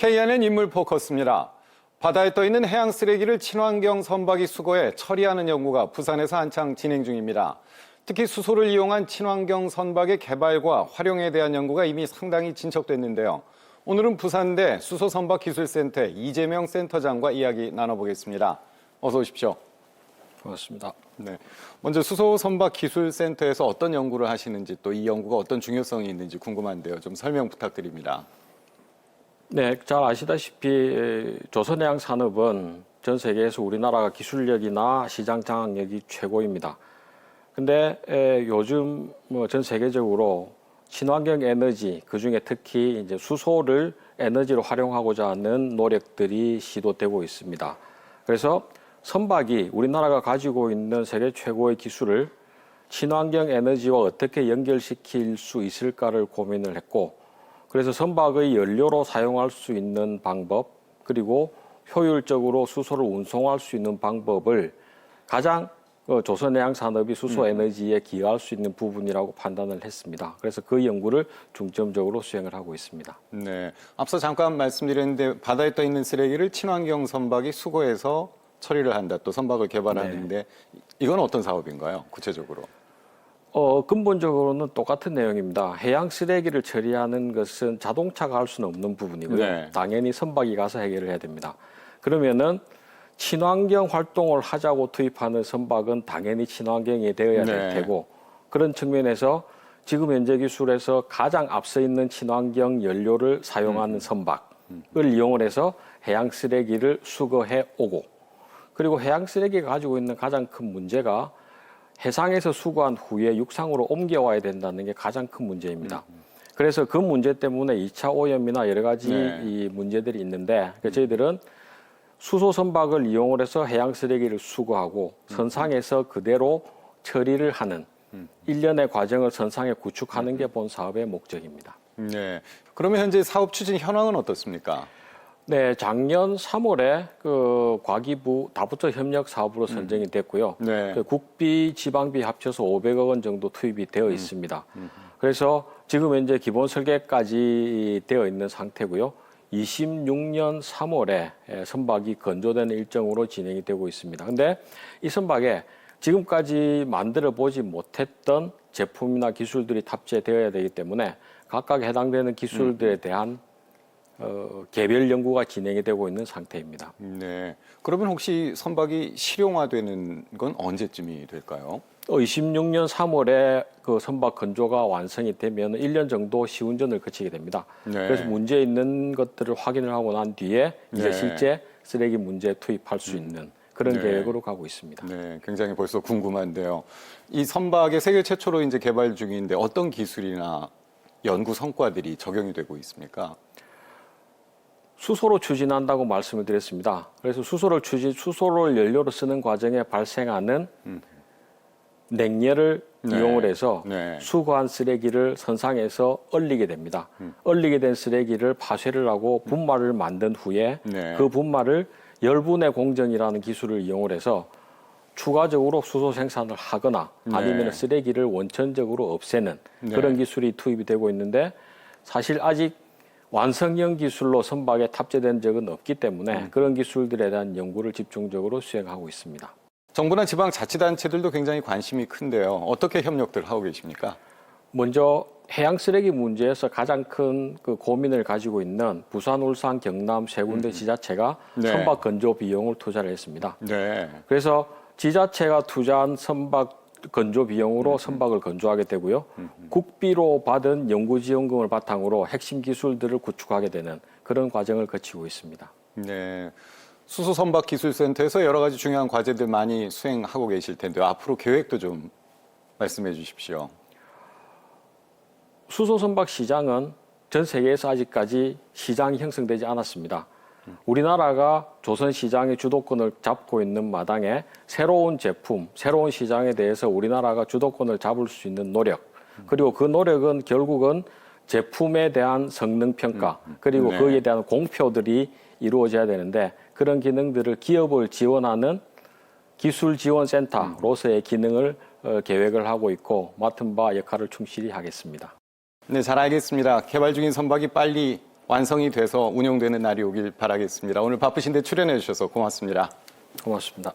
KNN 인물 포커스입니다. 바다에 떠있는 해양 쓰레기를 친환경 선박이 수거해 처리하는 연구가 부산에서 한창 진행 중입니다. 특히 수소를 이용한 친환경 선박의 개발과 활용에 대한 연구가 이미 상당히 진척됐는데요. 오늘은 부산대 수소선박기술센터의 이재명 센터장과 이야기 나눠보겠습니다. 어서 오십시오. 고맙습니다. 네. 먼저 수소선박기술센터에서 어떤 연구를 하시는지 또 이 연구가 어떤 중요성이 있는지 궁금한데요. 좀 설명 부탁드립니다. 네, 잘 아시다시피 조선해양 산업은 전 세계에서 우리나라가 기술력이나 시장 장악력이 최고입니다. 근데 요즘 전 세계적으로 친환경 에너지, 그중에 특히 이제 수소를 에너지로 활용하고자 하는 노력들이 시도되고 있습니다. 그래서 선박이 우리나라가 가지고 있는 세계 최고의 기술을 친환경 에너지와 어떻게 연결시킬 수 있을까를 고민을 했고, 그래서 선박의 연료로 사용할 수 있는 방법, 그리고 효율적으로 수소를 운송할 수 있는 방법을 가장 조선해양 산업이 수소 에너지에 기여할 수 있는 부분이라고 판단을 했습니다. 그래서 그 연구를 중점적으로 수행을 하고 있습니다. 네, 앞서 잠깐 말씀드렸는데 바다에 떠 있는 쓰레기를 친환경 선박이 수거해서 처리를 한다, 또 선박을 개발하는데 이건 어떤 사업인가요? 구체적으로? 근본적으로는 똑같은 내용입니다. 해양 쓰레기를 처리하는 것은 자동차가 할 수는 없는 부분이고요. 네. 당연히 선박이 가서 해결을 해야 됩니다. 그러면은 친환경 활동을 하자고 투입하는 선박은 당연히 친환경이 되어야 될 테고, 그런 측면에서 지금 현재 기술에서 가장 앞서 있는 친환경 연료를 사용하는 선박을 이용을 해서 해양 쓰레기를 수거해 오고, 그리고 해양 쓰레기가 가지고 있는 가장 큰 문제가 해상에서 수거한 후에 육상으로 옮겨와야 된다는 게 가장 큰 문제입니다. 그래서 그 문제 때문에 2차 오염이나 여러 가지 이 문제들이 있는데, 저희들은 수소 선박을 이용을 해서 해양 쓰레기를 수거하고 선상에서 그대로 처리를 하는 일련의 과정을 선상에 구축하는 게 본 사업의 목적입니다. 네. 그러면 현재 사업 추진 현황은 어떻습니까? 네, 작년 3월에 그 과기부 다부처 협력 사업으로 선정이 됐고요. 네. 그 국비, 지방비 합쳐서 500억 원 정도 투입이 되어 있습니다. 그래서 지금 현재 기본 설계까지 되어 있는 상태고요. 26년 3월에 선박이 건조되는 일정으로 진행이 되고 있습니다. 근데 이 선박에 지금까지 만들어 보지 못했던 제품이나 기술들이 탑재되어야 되기 때문에 각각 해당되는 기술들에 대한 개별 연구가 진행이 되고 있는 상태입니다. 네. 그러면 혹시 선박이 실용화되는 건 언제쯤이 될까요? 26년 3월에 그 선박 건조가 완성이 되면 1년 정도 시운전을 거치게 됩니다. 네. 그래서 문제 있는 것들을 확인을 하고 난 뒤에 이제 실제 쓰레기 문제에 투입할 수 있는 그런 계획으로 가고 있습니다. 네, 굉장히 벌써 궁금한데요. 이 선박의 세계 최초로 이제 개발 중인데 어떤 기술이나 연구 성과들이 적용이 되고 있습니까? 수소로 추진한다고 말씀을 드렸습니다. 그래서 수소를 연료로 쓰는 과정에 발생하는 냉열을 이용을 해서 수거한 쓰레기를 선상에서 얼리게 됩니다. 얼리게 된 쓰레기를 파쇄를 하고 분말을 만든 후에 그 분말을 열분해 공정이라는 기술을 이용을 해서 추가적으로 수소 생산을 하거나 아니면 쓰레기를 원천적으로 없애는 그런 기술이 투입이 되고 있는데, 사실 아직 완성형 기술로 선박에 탑재된 적은 없기 때문에 그런 기술들에 대한 연구를 집중적으로 수행하고 있습니다. 정부나 지방자치단체들도 굉장히 관심이 큰데요. 어떻게 협력들 하고 계십니까? 먼저 해양 쓰레기 문제에서 가장 큰 그 고민을 가지고 있는 부산, 울산, 경남 세 군데 지자체가 선박 건조 비용을 투자를 했습니다. 그래서 지자체가 투자한 선박 건조 비용으로 선박을 건조하게 되고요. 국비로 받은 연구지원금을 바탕으로 핵심 기술들을 구축하게 되는 그런 과정을 거치고 있습니다. 네. 수소선박기술센터에서 여러 가지 중요한 과제들 많이 수행하고 계실 텐데요. 앞으로 계획도 좀 말씀해 주십시오. 수소선박 시장은 전 세계에서 아직까지 시장이 형성되지 않았습니다. 우리나라가 조선 시장의 주도권을 잡고 있는 마당에 새로운 제품, 새로운 시장에 대해서 우리나라가 주도권을 잡을 수 있는 노력, 그리고 그 노력은 결국은 제품에 대한 성능 평가, 그리고 거기에 대한 공표들이 이루어져야 되는데, 그런 기능들을 기업을 지원하는 기술지원센터로서의 기능을 계획을 하고 있고 맡은 바 역할을 충실히 하겠습니다. 네, 잘 알겠습니다. 개발 중인 선박이 빨리 완성이 돼서 운용되는 날이 오길 바라겠습니다. 오늘 바쁘신데 출연해 주셔서 고맙습니다. 고맙습니다.